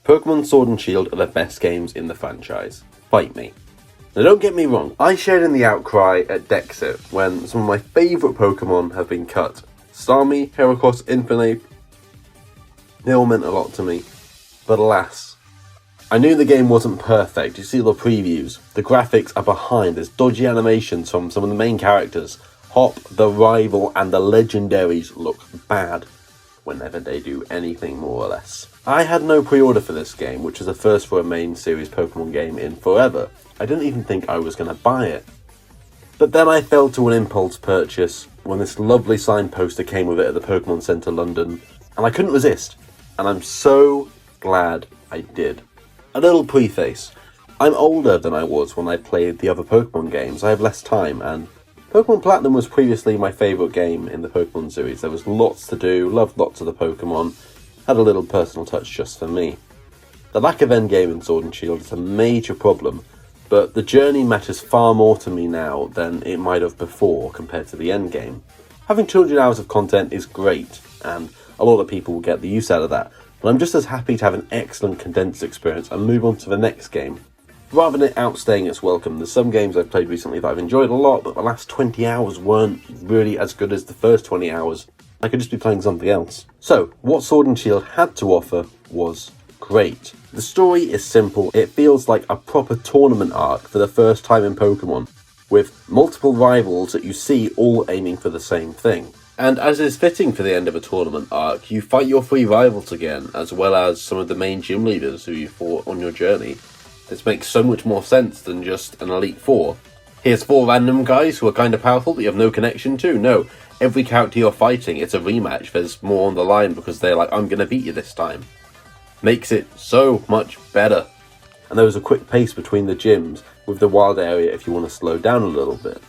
Pokemon Sword and Shield are the best games in the franchise. Fight me. Now don't get me wrong, I shared in the outcry at Dexit when some of my favourite Pokemon have been cut. Starmie, Heracross, Infinite, they all meant a lot to me. But alas, I knew the game wasn't perfect. You see the previews, the graphics are behind, there's dodgy animations from some of the main characters. Hop, the rival, and the legendaries look bad whenever they do anything more or less. I had no pre-order for this game, which is a first for a main series Pokemon game in forever. I didn't even think I was going to buy it. But then I fell to an impulse purchase when this lovely signed poster came with it at the Pokemon Centre London, and I couldn't resist, and I'm so glad I did. A little preface. I'm older than I was when I played the other Pokemon games. I have less time, and Pokemon Platinum was previously my favourite game in the Pokemon series. There was lots to do, loved lots of the Pokemon, had a little personal touch just for me. The lack of endgame in Sword and Shield is a major problem, but the journey matters far more to me now than it might have before compared to the endgame. Having 200 hours of content is great, and a lot of people will get the use out of that, but I'm just as happy to have an excellent condensed experience and move on to the next game, rather than it outstaying its welcome. There's some games I've played recently that I've enjoyed a lot, but the last 20 hours weren't really as good as the first 20 hours. I could just be playing something else. So, what Sword and Shield had to offer was great. The story is simple. It feels like a proper tournament arc for the first time in Pokemon, with multiple rivals that you see all aiming for the same thing. And as is fitting for the end of a tournament arc, you fight your 3 rivals again, as well as some of the main gym leaders who you fought on your journey. This makes so much more sense than just an Elite 4. Here's 4 random guys who are kind of powerful that you have no connection to. No, every character you're fighting, it's a rematch. There's more on the line because they're like, I'm going to beat you this time. Makes it so much better. And there was a quick pace between the gyms with the wild area if you want to slow down a little bit.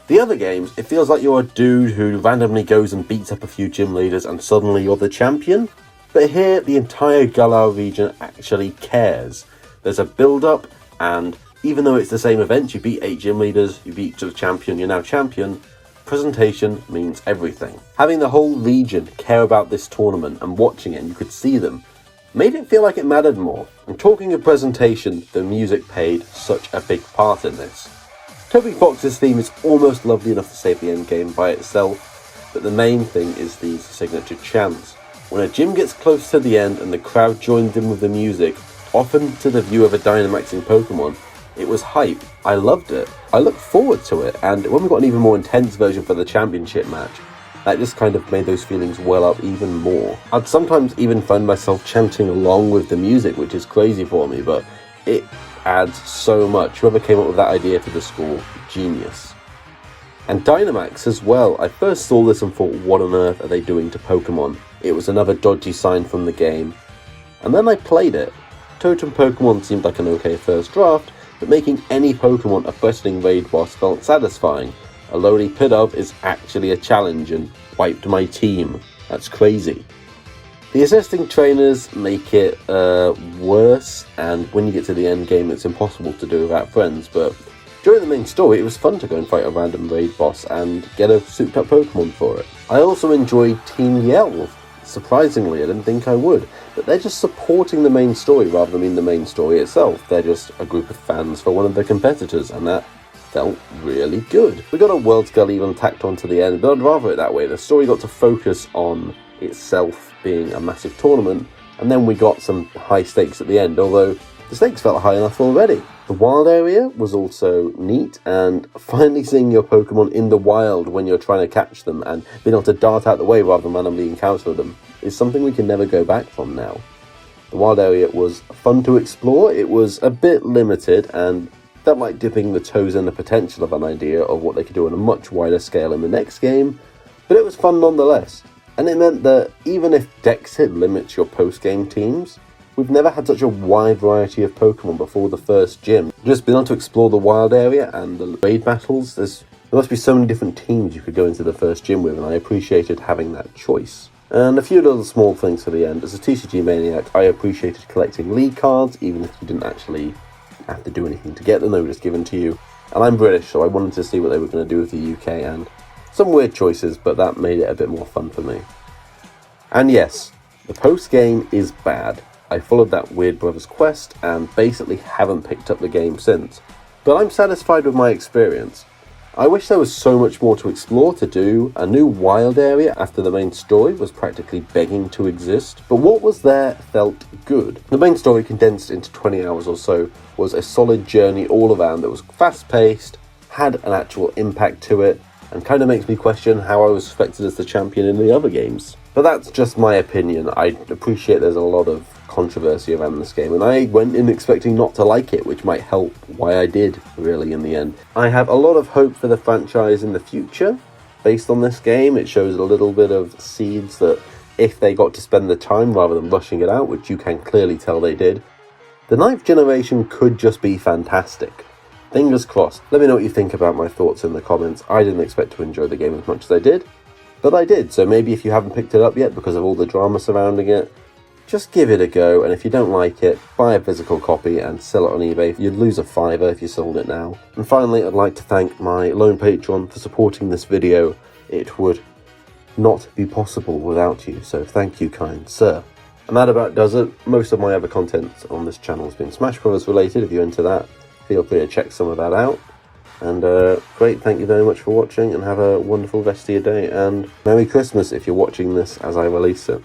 The other games, it feels like you're a dude who randomly goes and beats up a few gym leaders and suddenly you're the champion. But here, the entire Galar region actually cares. There's a build-up, and even though it's the same event, you beat 8 gym leaders, you beat the champion, you're now champion, presentation means everything. Having the whole region care about this tournament and watching it, and you could see them, made it feel like it mattered more. And talking of presentation, the music played such a big part in this. Toby Fox's theme is almost lovely enough to save the endgame by itself, but the main thing is these signature chants. When a gym gets close to the end and the crowd joins in with the music, often to the view of a Dynamaxing Pokemon, it was hype. I loved it. I looked forward to it, and when we got an even more intense version for the championship match, that just kind of made those feelings well up even more. I'd sometimes even find myself chanting along with the music, which is crazy for me, but it adds so much. Whoever came up with that idea for the score, genius. And Dynamax as well. I first saw this and thought, what on earth are they doing to Pokemon? It was another dodgy sign from the game. And then I played it. Totem Pokemon seemed like an okay first draft, but making any Pokemon a threatening raid boss felt satisfying. A lowly Pidove is actually a challenge and wiped my team. That's crazy. The assisting trainers make it worse, and when you get to the end game it's impossible to do without friends, but during the main story it was fun to go and fight a random raid boss and get a souped up Pokemon for it. I also enjoyed Team Yell. Surprisingly, I didn't think I would, but they're just supporting the main story rather than being the main story itself. They're just a group of fans for one of their competitors, and that felt really good. We got a World Skull even tacked onto the end, but I'd rather it that way. The story got to focus on itself being a massive tournament, and then we got some high stakes at the end, although the stakes felt high enough already. The wild area was also neat, and finally seeing your Pokemon in the wild when you're trying to catch them and being able to dart out the way rather than randomly encounter them is something we can never go back from now. The wild area was fun to explore. It was a bit limited and felt like dipping the toes in the potential of an idea of what they could do on a much wider scale in the next game, but it was fun nonetheless. And it meant that even if Dexit limits your post-game teams, we've never had such a wide variety of Pokemon before the first gym. Just being able to explore the wild area and the raid battles, there must be so many different teams you could go into the first gym with, and I appreciated having that choice. And a few little small things for the end. As a TCG maniac, I appreciated collecting league cards, even if you didn't actually have to do anything to get them, they were just given to you. And I'm British, so I wanted to see what they were going to do with the UK, and some weird choices, but that made it a bit more fun for me. And yes, the post-game is bad. I followed that Weird Brothers quest and basically haven't picked up the game since. But I'm satisfied with my experience. I wish there was so much more to explore, to do. A new wild area after the main story was practically begging to exist, but what was there felt good. The main story, condensed into 20 hours or so, was a solid journey all around that was fast-paced, had an actual impact to it, and kind of makes me question how I was respected as the champion in the other games. But that's just my opinion. I appreciate there's a lot of controversy around this game, and I went in expecting not to like it, which might help why I did, really, in the end. I have a lot of hope for the franchise in the future. Based on this game, it shows a little bit of seeds that if they got to spend the time rather than rushing it out, which you can clearly tell they did, the 9th generation could just be fantastic. Fingers crossed. Let me know what you think about my thoughts in the comments. I didn't expect to enjoy the game as much as I did, but I did, so maybe if you haven't picked it up yet because of all the drama surrounding it, just give it a go, and if you don't like it, buy a physical copy and sell it on eBay. You'd lose a $5 if you sold it now. And finally, I'd like to thank my lone patron for supporting this video. It would not be possible without you, so thank you, kind sir. And that about does it. Most of my other content on this channel has been Smash Bros. Related. If you're into that, feel free to check some of that out. And great, thank you very much for watching, and have a wonderful rest of your day, and Merry Christmas if you're watching this as I release it.